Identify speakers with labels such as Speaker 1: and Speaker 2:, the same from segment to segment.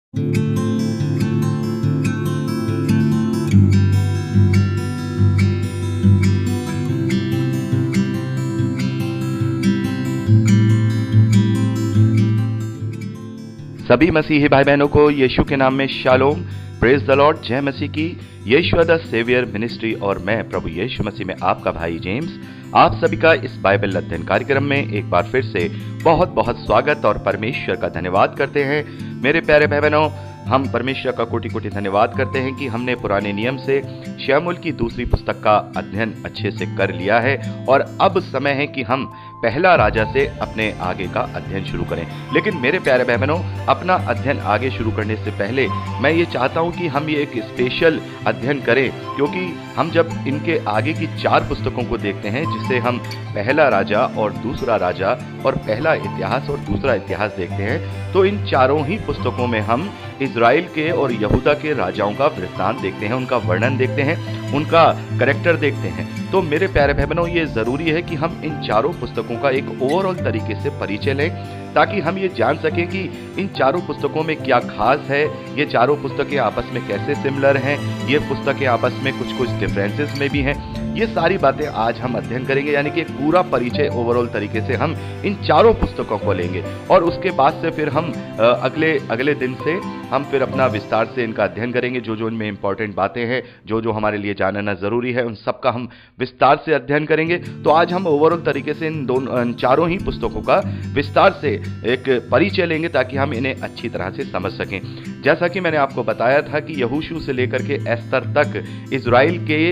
Speaker 1: सभी मसीही भाई बहनों को यीशु के नाम में शालोम, प्रेज द लॉर्ड, जय मसीह की। यीशु द सेवियर मिनिस्ट्री और मैं प्रभु यीशु मसीह में आपका भाई जेम्स आप सभी का इस बाइबल अध्ययन कार्यक्रम में एक बार फिर से बहुत बहुत स्वागत और परमेश्वर का धन्यवाद करते हैं। मेरे प्यारे भाई बहनों, हम परमेश्वर का कोटि कोटि धन्यवाद करते हैं कि हमने पुराने नियम से शमूएल की दूसरी पुस्तक का अध्ययन अच्छे से कर लिया है और अब समय है कि हम पहला राजा से अपने आगे का अध्ययन शुरू करें। लेकिन मेरे प्यारे भाई बहनों, अपना अध्ययन आगे शुरू करने से पहले मैं ये चाहता हूं कि हम ये एक स्पेशल अध्ययन करें, क्योंकि हम जब इनके आगे की 4 पुस्तकों को देखते हैं, जिसे हम पहला राजा और दूसरा राजा और पहला इतिहास और दूसरा इतिहास देखते हैं, तो इन चारों ही पुस्तकों में हम इजराइल के और यहूदा के राजाओं का वृत्तांत देखते हैं, उनका वर्णन देखते हैं, उनका कैरेक्टर देखते हैं। तो मेरे प्यारे भाई बहनों, ये जरूरी है कि हम इन चारों पुस्तकों का एक ओवरऑल तरीके से परिचय लें, ताकि हम ये जान सकें कि इन चारों पुस्तकों में क्या खास है, ये चारों पुस्तकें आपस में कैसे सिमिलर हैं, ये पुस्तकें आपस में कुछ कुछ डिफरेंसेस में भी हैं। ये सारी बातें आज हम अध्ययन करेंगे, यानी कि एक पूरा परिचय ओवरऑल तरीके से हम इन चारों पुस्तकों को लेंगे और उसके बाद से फिर हम अगले दिन से हम फिर अपना विस्तार से इनका अध्ययन करेंगे। जो जो इनमें इंपॉर्टेंट बातें हैं, जो जो हमारे लिए जानना जरूरी है, उन सब का हम विस्तार से अध्ययन करेंगे। तो आज हम ओवरऑल तरीके से इन चारों ही पुस्तकों का विस्तार से एक परिचय लेंगे, ताकि हम इन्हें अच्छी तरह से समझ सकें। जैसा कि मैंने आपको बताया था कि यहोशू से लेकर के एस्तर तक इजराइल के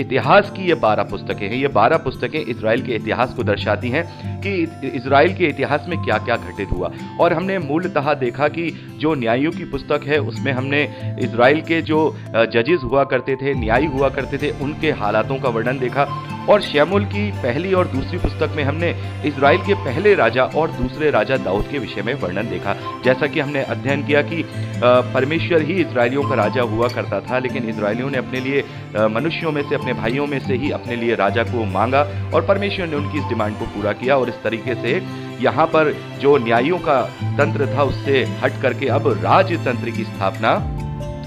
Speaker 1: इतिहास की ये 12 पुस्तकें हैं। ये 12 पुस्तकें इजराइल के इतिहास को दर्शाती हैं कि इजराइल के इतिहास में क्या क्या घटित हुआ। और हमने मूलतः देखा कि जो न्यायों की पुस्तक है, उसमें हमने इजराइल के जो जजेस हुआ करते थे, न्यायी हुआ करते थे, उनके हालातों का वर्णन देखा। और शमूएल की पहली और दूसरी पुस्तक में हमने इजराइल के पहले राजा और दूसरे राजा दाऊद के विषय में वर्णन देखा। जैसा कि हमने अध्ययन किया कि परमेश्वर ही इजराइलियों का राजा हुआ करता था, लेकिन इजराइलियों ने अपने लिए मनुष्यों में से, अपने भाइयों में से ही अपने लिए राजा को मांगा और परमेश्वर ने उनकी इस डिमांड को पूरा किया। और इस तरीके से यहाँ पर जो न्यायों का तंत्र था, उससे हट करके अब राजतंत्र की स्थापना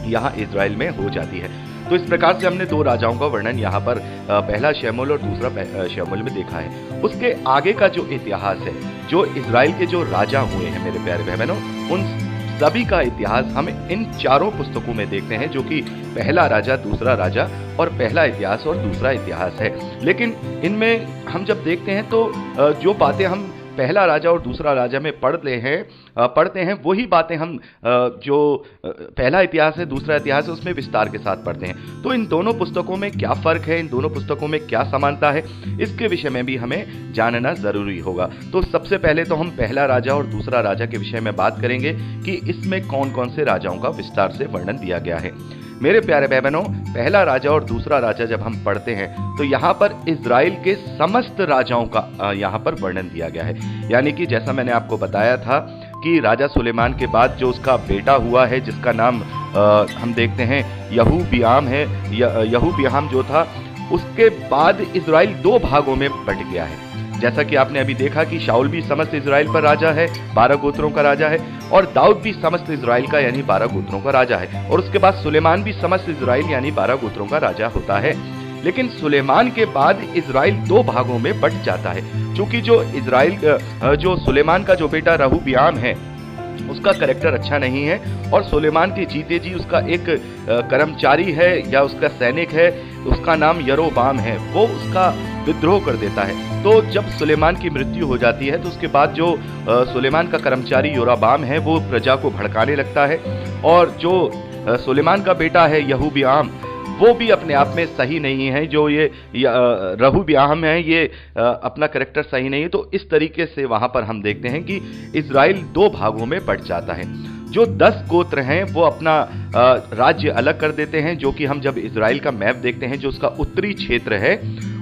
Speaker 1: यहाँ इजराइल में हो जाती है। तो इस प्रकार से हमने 2 राजाओं का वर्णन यहाँ पर पहला शमूएल और दूसरा शमूएल में देखा है। उसके आगे का जो इतिहास है, जो इजराइल के जो राजा हुए हैं मेरे प्यारे भाई बहनों, उन सभी का इतिहास हम इन चारों पुस्तकों में देखते हैं, जो कि पहला राजा, दूसरा राजा और पहला इतिहास और दूसरा इतिहास है। लेकिन इनमें हम जब देखते हैं तो जो बातें हम पहला राजा और दूसरा राजा में पढ़ते हैं वही बातें हम जो पहला इतिहास है, दूसरा इतिहास है, उसमें विस्तार के साथ पढ़ते हैं। तो इन दोनों पुस्तकों में क्या फर्क है, इन दोनों पुस्तकों में क्या समानता है, इसके विषय में भी हमें जानना जरूरी होगा। तो सबसे पहले तो हम पहला राजा और दूसरा राजा के विषय में बात करेंगे कि इसमें कौन कौन से राजाओं का विस्तार से वर्णन दिया गया है। मेरे प्यारे भाई बहनों, पहला राजा और दूसरा राजा जब हम पढ़ते हैं तो यहाँ पर इजराइल के समस्त राजाओं का यहाँ पर वर्णन दिया गया है। यानी कि जैसा मैंने आपको बताया था कि राजा सुलेमान के बाद जो उसका बेटा हुआ है, जिसका नाम हम देखते हैं यहूबियाम है, यहूबियाम जो था, उसके बाद इजराइल 2 भागों में बट गया है। जैसा कि आपने अभी देखा कि शाऊल भी समस्त इजराइल पर राजा है, 12 गोत्रों का राजा है, और दाऊद भी समस्त इजराइल का यानी 12 गोत्रों का राजा है। और उसके बाद सुलेमान भी समस्त इजराइल यानी 12 गोत्रों का राजा होता है। लेकिन सुलेमान के बाद इजराइल 2 भागों में बट जाता है, क्योंकि जो सुलेमान का जो बेटा रहूबियाम है, उसका कैरेक्टर अच्छा नहीं है और सुलेमान के जीते जी उसका एक कर्मचारी है या उसका सैनिक है, उसका नाम यरोबाम है, वो उसका विद्रोह कर देता है। तो जब सुलेमान की मृत्यु हो जाती है तो उसके बाद जो सुलेमान का कर्मचारी योराबाम है, वो प्रजा को भड़काने लगता है। और जो सुलेमान का बेटा है यहूबियाम, वो भी अपने आप में सही नहीं है। जो ये रहूबियाम है, ये अपना कैरेक्टर सही नहीं है। तो इस तरीके से वहां पर हम देखते हैं कि इजराइल 2 भागों में बट जाता है। जो 10 गोत्र हैं वो अपना राज्य अलग कर देते हैं, जो कि हम जब इजराइल का मैप देखते हैं, जो उसका उत्तरी क्षेत्र है,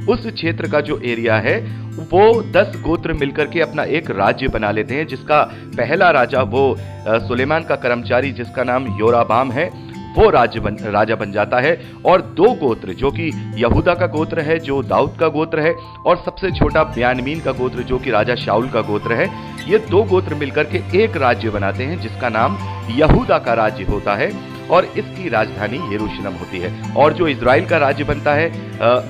Speaker 1: उस क्षेत्र का जो एरिया है, वो 10 गोत्र मिलकर के अपना एक राज्य बना लेते हैं, जिसका पहला राजा वो सुलेमान का कर्मचारी जिसका नाम योराबाम है, वो राजा बन जाता है। और 2 गोत्र, जो कि यहूदा का गोत्र है, जो दाऊद का गोत्र है, और सबसे छोटा बिन्यामीन का गोत्र, जो कि राजा शाऊल का गोत्र है, ये 2 गोत्र मिलकर के एक राज्य बनाते हैं जिसका नाम यहूदा का राज्य होता है, और इसकी राजधानी यरूशलेम होती है। और जो इजराइल का राज्य बनता है,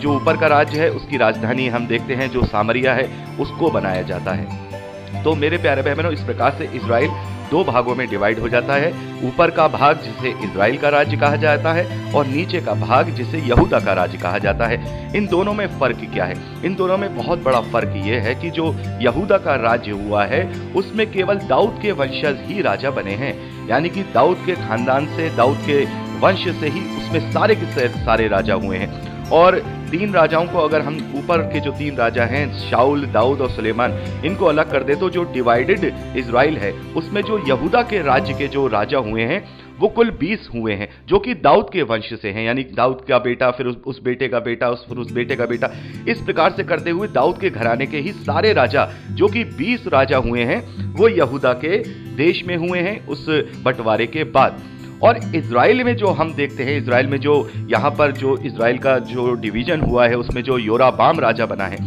Speaker 1: जो ऊपर का राज्य है, उसकी राजधानी हम देखते हैं जो सामरिया है, उसको बनाया जाता है। तो मेरे प्यारे बहनों, इस प्रकार से इजराइल 2 भागों में डिवाइड हो जाता है। ऊपर का भाग जिसे इजराइल का राज्य कहा जाता है, और नीचे का भाग जिसे यहूदा का राज्य कहा जाता है। इन दोनों में फर्क क्या है? इन दोनों में बहुत बड़ा फर्क ये है कि जो यहूदा का राज्य हुआ है, उसमें केवल दाऊद के वंशज ही राजा बने हैं, यानी कि दाऊद के खानदान से, दाऊद के वंश से ही उसमें सारे के सारे राजा हुए हैं। और 3 राजाओं को अगर हम ऊपर के जो 3 राजा हैं, शाऊल, दाऊद और सुलेमान, इनको अलग कर दे तो जो डिवाइडेड इजराइल है, उसमें जो यहूदा के राज्य के जो राजा हुए हैं वो कुल 20 हुए हैं, जो कि दाऊद के वंश से हैं, यानी दाऊद का बेटा, फिर उस बेटे का बेटा, फिर उस बेटे का बेटा, इस प्रकार से करते हुए दाऊद के घराने के ही सारे राजा, जो कि 20 राजा हुए हैं, वो यहूदा के देश में हुए हैं उस बंटवारे के बाद। और इजराइल में जो हम देखते हैं, इजराइल में जो यहाँ पर जो इजराइल का जो डिवीजन हुआ है, उसमें जो योराबाम राजा बना है,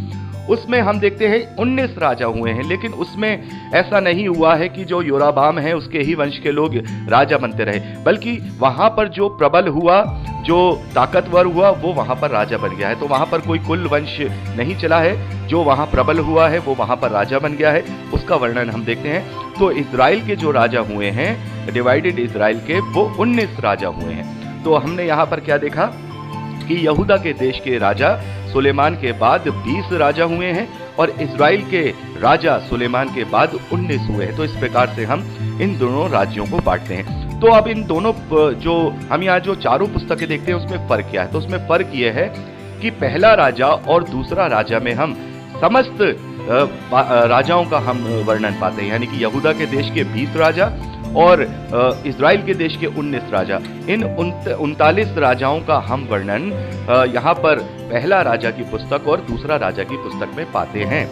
Speaker 1: उसमें हम देखते हैं 19 राजा हुए हैं। लेकिन उसमें ऐसा नहीं हुआ है कि जो योराबाम है उसके ही वंश के लोग राजा बनते रहे, बल्कि वहां पर जो प्रबल हुआ, जो ताकतवर हुआ, वो वहां पर राजा बन गया है। तो वहां पर कोई कुल वंश नहीं चला है, जो वहां प्रबल हुआ है वो वहां पर राजा बन गया है। उसका वर्णन हम देखते हैं। तो इजराइल के जो राजा हुए हैं, डिवाइडेड इजराइल के, वो 19 राजा हुए हैं। तो हमने यहाँ पर क्या देखा कि यहूदा के देश के राजा सुलेमान के बाद 20 राजा हुए हैं, और इजराइल के राजा सुलेमान के बाद 19 हुए हैं। तो इस प्रकार से हम इन दोनों राज्यों को बांटते हैं। तो अब इन दोनों जो हम यहाँ जो चारों पुस्तकें देखते हैं, उसमें फर्क क्या है? तो उसमें फर्क यह है कि पहला राजा और दूसरा राजा में हम समस्त राजाओं का हम वर्णन पाते हैं, यानी कि यहूदा के देश के 20 राजा और इजराइल के देश के 19 राजा। इन 39 राजाओं का हम वर्णन यहाँ पर पहला राजा की पुस्तक और दूसरा राजा की पुस्तक में पाते हैं।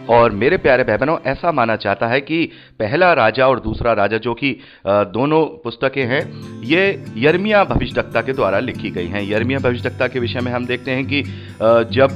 Speaker 1: और मेरे प्यारे बहनों, ऐसा माना जाता है कि पहला राजा और दूसरा राजा, जो कि दोनों पुस्तकें हैं, ये यिर्मयाह भविष्यद्वक्ता के द्वारा लिखी गई हैं। यिर्मयाह भविष्यद्वक्ता के विषय में हम देखते हैं कि जब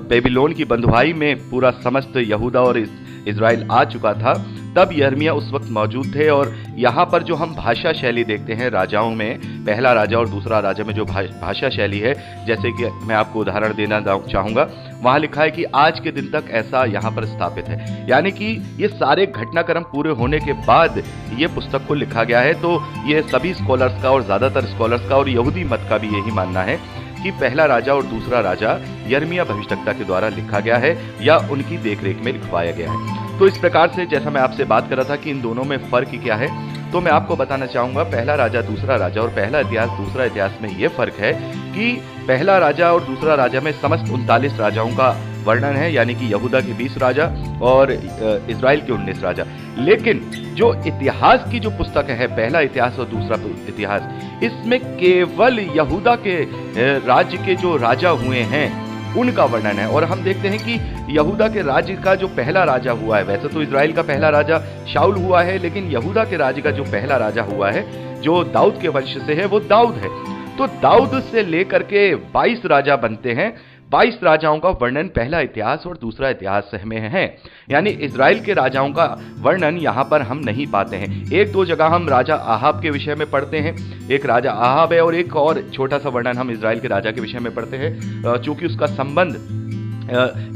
Speaker 1: बेबीलोन की बंधुआई में पूरा समस्त यहूदा और इजराइल आ चुका था, तब यिर्मयाह उस वक्त मौजूद थे। और यहाँ पर जो हम भाषा शैली देखते हैं राजाओं में, पहला राजा और दूसरा राजा में जो भाषा शैली है, जैसे कि मैं आपको उदाहरण देना चाहूँगा, वहाँ लिखा है कि आज के दिन तक ऐसा यहाँ पर स्थापित है, यानी कि ये सारे घटनाक्रम पूरे होने के बाद ये पुस्तक को लिखा गया है। तो ये सभी स्कॉलर्स का और ज़्यादातर स्कॉलर्स का और यहूदी मत का भी यही मानना है कि पहला राजा और दूसरा राजा यिर्मयाह भविष्यद्वक्ता के द्वारा लिखा गया है या उनकी देखरेख में लिखवाया गया है। तो इस प्रकार से जैसा मैं आपसे बात कर रहा था कि इन दोनों में फर्क क्या है, तो मैं आपको बताना चाहूंगा पहला राजा दूसरा राजा और पहला इतिहास दूसरा इतिहास में यह फर्क है कि पहला राजा और दूसरा राजा में समस्त 39 राजाओं का वर्णन है, यानी कि यहूदा के 20 राजा और इजराइल के 19 राजा। लेकिन जो इतिहास की जो पुस्तक है, पहला इतिहास और दूसरा इतिहास, इसमें केवल यहूदा के राज्य के जो राजा हुए हैं उनका वर्णन है। और हम देखते हैं कि यहूदा के राज्य का जो पहला राजा हुआ है, वैसे तो इजराइल का पहला राजा शाऊल हुआ है, लेकिन यहूदा के राज्य का जो पहला राजा हुआ है, जो दाऊद के वंश से है, वो दाऊद है। तो दाऊद से लेकर के 22 राजा बनते हैं। 22 राजाओं का वर्णन पहला इतिहास और दूसरा इतिहास में है, यानी इजराइल के राजाओं का वर्णन यहाँ पर हम नहीं पाते हैं। 1-2 जगह हम राजा आहाब के विषय में पढ़ते हैं, एक राजा आहाब है, और एक और छोटा सा वर्णन हम इजराइल के राजा के विषय में पढ़ते हैं। चूंकि उसका संबंध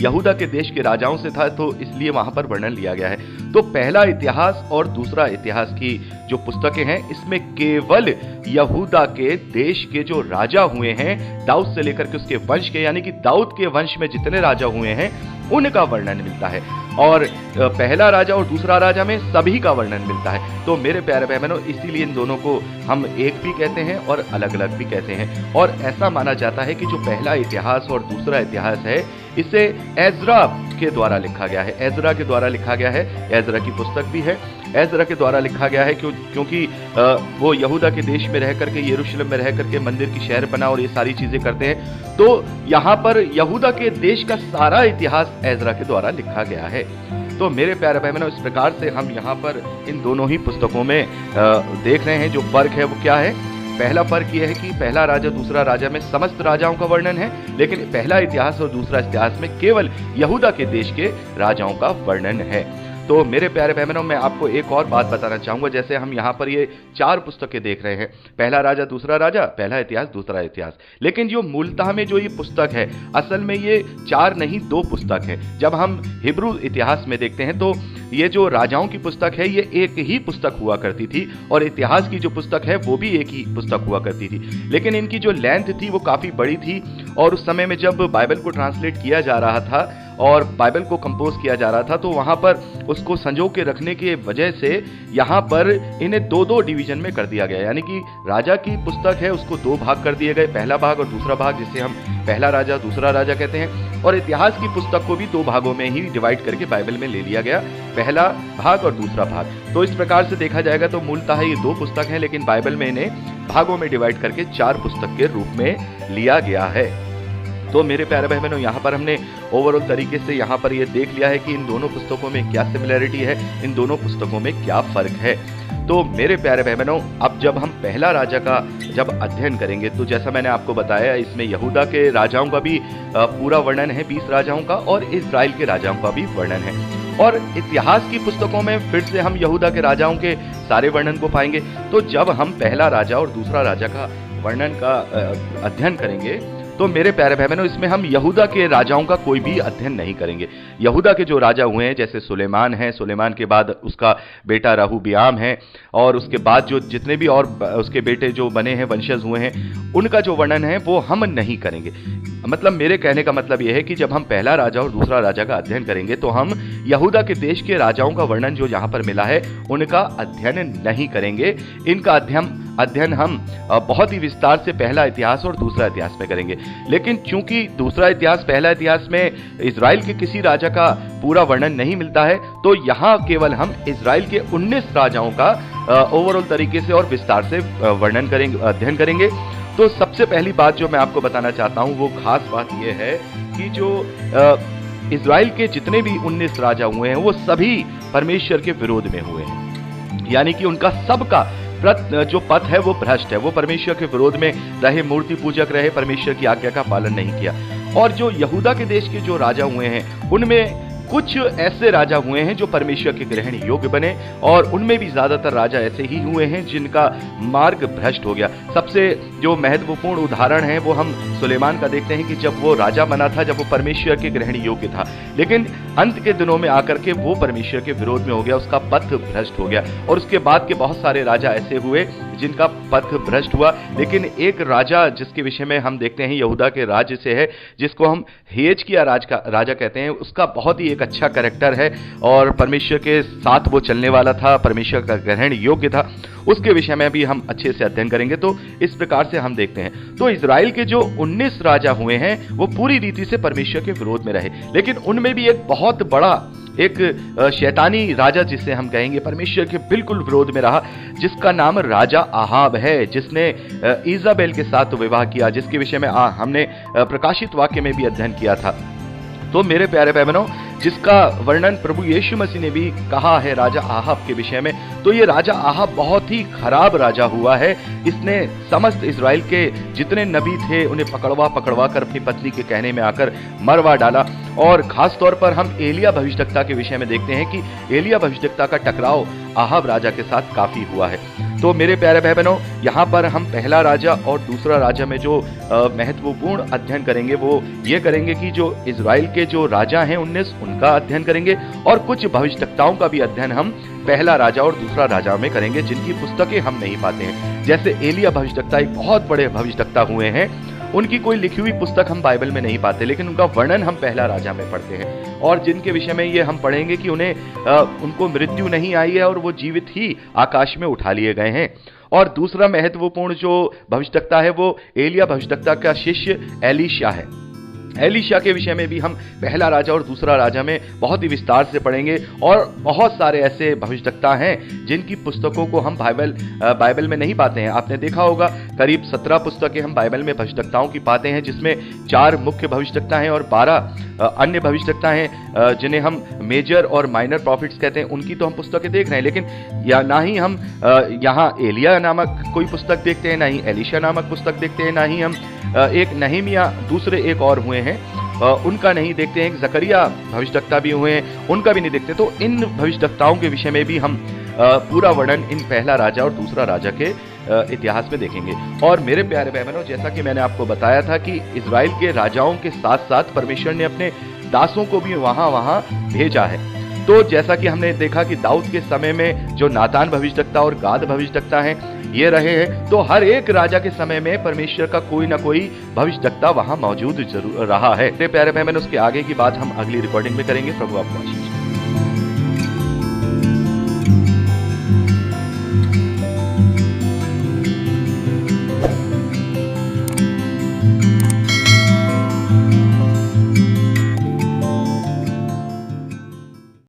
Speaker 1: यहूदा के देश के राजाओं से था, तो इसलिए वहां पर वर्णन लिया गया है। तो पहला इतिहास और दूसरा इतिहास की जो पुस्तकें हैं, इसमें केवल यहूदा के देश के जो राजा हुए हैं, दाऊद से लेकर के उसके वंश के, यानी कि दाऊद के वंश में जितने राजा हुए हैं उनका वर्णन मिलता है। और पहला राजा और दूसरा राजा में सभी का वर्णन मिलता है। तो मेरे प्यारे बहनों, इसीलिए इन दोनों को हम एक भी कहते हैं और अलग अलग भी कहते हैं। और ऐसा माना जाता है कि जो पहला इतिहास और दूसरा इतिहास है, इसे एजरा के द्वारा लिखा गया है। एजरा के द्वारा लिखा गया है, एजरा की पुस्तक भी है। एजरा के द्वारा लिखा गया है क्योंकि वो यहूदा के देश में रह करके, यरूशलेम में रह करके मंदिर की शहर बना और ये सारी चीजें करते हैं। तो यहाँ पर यहूदा के देश का सारा इतिहास एजरा के द्वारा लिखा गया है। तो मेरे प्यारे भाई बहनों, इस प्रकार से हम यहाँ पर इन दोनों ही पुस्तकों में देख रहे हैं जो फर्क है वो क्या है। पहला फर्क यह है कि पहला राजा दूसरा राजा में समस्त राजाओं का वर्णन है, लेकिन पहला इतिहास और दूसरा इतिहास में केवल यहूदा के देश के राजाओं का वर्णन है। तो मेरे प्यारे बहनों, मैं आपको एक और बात बताना चाहूंगा। जैसे हम यहाँ पर ये 4 पुस्तकें देख रहे हैं, पहला राजा दूसरा राजा, पहला इतिहास दूसरा इतिहास, लेकिन जो मूलतः में जो ये पुस्तक है, असल में ये 4 नहीं 2 पुस्तक है। जब हम हिब्रू इतिहास में देखते हैं तो ये जो राजाओं की पुस्तक है ये एक ही पुस्तक हुआ करती थी, और इतिहास की जो पुस्तक है वो भी एक ही पुस्तक हुआ करती थी, लेकिन इनकी जो लेंथ थी वो काफ़ी बड़ी थी। और उस समय में जब बाइबल को ट्रांसलेट किया जा रहा था और बाइबल को कंपोज किया जा रहा था, तो वहाँ पर उसको संजो के रखने की वजह से यहाँ पर इन्हें 2-2 डिवीजन में कर दिया गया। यानी कि राजा की पुस्तक है उसको 2 भाग कर दिए गए, पहला भाग और दूसरा भाग, जिसे हम पहला राजा दूसरा राजा कहते हैं। और इतिहास की पुस्तक को भी 2 भागों में ही डिवाइड करके बाइबल में ले लिया गया, पहला भाग और दूसरा भाग। तो इस प्रकार से देखा जाएगा तो मूलतः ये 2 पुस्तक हैं, लेकिन बाइबल में इन्हें भागों में डिवाइड करके 4 पुस्तक के रूप में लिया गया है। तो मेरे प्यारे भाई बहनों, यहाँ पर हमने ओवरऑल तरीके से यहाँ पर ये देख लिया है कि इन दोनों पुस्तकों में क्या सिमिलरिटी है, इन दोनों पुस्तकों में क्या फर्क है। तो मेरे प्यारे भाई बहनों, अब जब हम पहला राजा का जब अध्ययन करेंगे तो जैसा मैंने आपको बताया, इसमें यहूदा के राजाओं का भी पूरा वर्णन है, 20 राजाओं का, और इजराइल के राजाओं का भी वर्णन है। और इतिहास की पुस्तकों में फिर से हम यहूदा के राजाओं के सारे वर्णन को पाएंगे। तो जब हम पहला राजा और दूसरा राजा का वर्णन का अध्ययन करेंगे तो मेरे प्यारे भाई बहनों, इसमें हम यहूदा के राजाओं का कोई भी अध्ययन नहीं करेंगे। यहूदा के जो राजा हुए हैं, जैसे सुलेमान है, सुलेमान के बाद उसका बेटा रहूबियाम है, और उसके बाद जो जितने भी और उसके बेटे जो बने हैं, वंशज हुए हैं, उनका जो वर्णन है वो हम नहीं करेंगे। मतलब मेरे कहने का मतलब यह है कि जब हम पहला राजा और दूसरा राजा का अध्ययन करेंगे तो हम यहूदा के देश के राजाओं का वर्णन जो यहाँ पर मिला है उनका अध्ययन नहीं करेंगे। इनका अध्ययन हम बहुत ही विस्तार से पहला इतिहास और दूसरा इतिहास में करेंगे। लेकिन चूंकि दूसरा इतिहास पहला इतिहास में इजराइल के किसी राजा का पूरा वर्णन नहीं मिलता है, तो यहाँ केवल हम इजराइल के 19 राजाओं का ओवरऑल तरीके से और विस्तार से वर्णन करेंगे, अध्ययन करेंगे। तो सबसे पहली बात जो मैं आपको बताना चाहता हूँ वो खास बात यह है कि जो इजराइल के जितने भी 19 राजा हुए हैं वो सभी परमेश्वर के विरोध में हुए हैं। यानी कि उनका सबका जो पथ है वो भ्रष्ट है, वो परमेश्वर के विरोध में रहे, मूर्ति पूजक रहे, परमेश्वर की आज्ञा का पालन नहीं किया। और जो यहूदा के देश के जो राजा हुए हैं उनमें कुछ ऐसे राजा हुए हैं जो परमेश्वर के ग्रहण योग्य बने, और उनमें भी ज्यादातर राजा ऐसे ही हुए हैं जिनका मार्ग भ्रष्ट हो गया। सबसे जो महत्वपूर्ण उदाहरण है वो हम सुलेमान का देखते हैं कि जब वो राजा बना था, जब वो परमेश्वर के ग्रहण योग्य था, लेकिन अंत के दिनों में आकर के वो परमेश्वर के विरोध में हो गया, उसका पथ भ्रष्ट हो गया। और उसके बाद के बहुत सारे राजा ऐसे हुए जिनका पथ भ्रष्ट हुआ। लेकिन एक राजा जिसके विषय में हम देखते हैं यहूदा के राज्य से है, जिसको हम हिजकिय्याह राजा कहते हैं, उसका बहुत ही एक अच्छा कैरेक्टर है और परमेश्वर के साथ वो चलने वाला था, परमेश्वर का ग्रहण योग्य था। उसके विषय में भी हम अच्छे से अध्ययन करेंगे। तो इस प्रकार से हम देखते हैं तो इजराइल के जो 19 राजा हुए हैं वो पूरी रीति से परमेश्वर के विरोध में रहे, लेकिन उनमें भी एक बहुत बड़ा एक शैतानी राजा जिसे हम कहेंगे परमेश्वर के बिल्कुल विरोध में रहा, जिसका नाम राजा आहाब है, जिसने इजाबेल के साथ विवाह किया, जिसके विषय में हमने प्रकाशित वाक्य में भी अध्ययन किया था। तो मेरे प्यारे भाई बहनों, जिसका वर्णन प्रभु यीशु मसीह ने भी कहा है राजा आहाब के विषय में, तो ये राजा आहाब बहुत ही खराब राजा हुआ है। इसने समस्त इजराइल के जितने नबी थे उन्हें पकड़वा कर अपनी पत्नी के कहने में आकर मरवा डाला। और खास तौर पर हम एलिया भविष्यद्वक्ता के विषय में देखते हैं कि एलिया भविष्यद्वक्ता का टकराव आहाब राजा के साथ काफी हुआ है। तो मेरे प्यारे भाई बहनों, यहाँ पर हम पहला राजा और दूसरा राजा में जो महत्वपूर्ण अध्ययन करेंगे वो ये करेंगे कि जो इजराइल के जो राजा हैं 19 उनका अध्ययन करेंगे, और कुछ भविष्यद्वक्ताओं का भी अध्ययन हम पहला राजा और दूसरा राजा में करेंगे जिनकी पुस्तकें हम नहीं पाते हैं। जैसे एलिया भविष्यद्वक्ता एक बहुत बड़े भविष्यद्वक्ता हुए हैं, उनकी कोई लिखी हुई पुस्तक हम बाइबल में नहीं पाते, लेकिन उनका वर्णन हम पहला राजा में पढ़ते हैं, और जिनके विषय में ये हम पढ़ेंगे कि उनको मृत्यु नहीं आई है और वो जीवित ही आकाश में उठा लिए गए हैं। और दूसरा महत्वपूर्ण जो भविष्यद्वक्ता है वो एलिया भविष्यद्वक्ता का शिष्य एलीशा है। एलीशा के विषय में भी हम पहला राजा और दूसरा राजा में बहुत ही विस्तार से पढ़ेंगे। और बहुत सारे ऐसे भविष्यवक्ता हैं जिनकी पुस्तकों को हम बाइबल में नहीं पाते हैं। आपने देखा होगा करीब 17 पुस्तकें हम बाइबल में भविष्यवक्ताओं की पाते हैं, जिसमें 4 मुख्य भविष्यवक्ता हैं और 12 अन्य भविष्यवक्ता हैं जिन्हें हम मेजर और माइनर प्रॉफिट्स कहते हैं। उनकी तो हम पुस्तकें देख रहे हैं, लेकिन ना ही हम यहाँ एलिया नामक कोई पुस्तक देखते हैं, ना ही एलीशा नामक पुस्तक देखते हैं, ना ही हम एक नहमीया दूसरे एक और हुए हैं उनका नहीं देखते हैं, एक जकरिया भविष्यवक्ता भी हुए हैं उनका भी नहीं देखते। तो इन भविष्यवक्ताओं के विषय में भी हम पूरा वर्णन इन पहला राजा और दूसरा राजा के इतिहास में देखेंगे। और मेरे प्यारे भाई बहनों, जैसा कि मैंने आपको बताया था कि इजराइल के राजाओं के साथ साथ परमेश्वर ने अपने दासों को भी वहां भेजा है। तो जैसा कि हमने देखा कि दाऊद के समय में जो नातान भविष्यवक्ता और गाद भविष्यवक्ता हैं ये रहे हैं, तो हर एक राजा के समय में परमेश्वर का कोई ना कोई भविष्यवक्ता वहां मौजूद जरूर रहा है। मेरे प्यारे बहन, उसके आगे की बात हम अगली रिकॉर्डिंग में करेंगे। प्रभु आपको आशीष।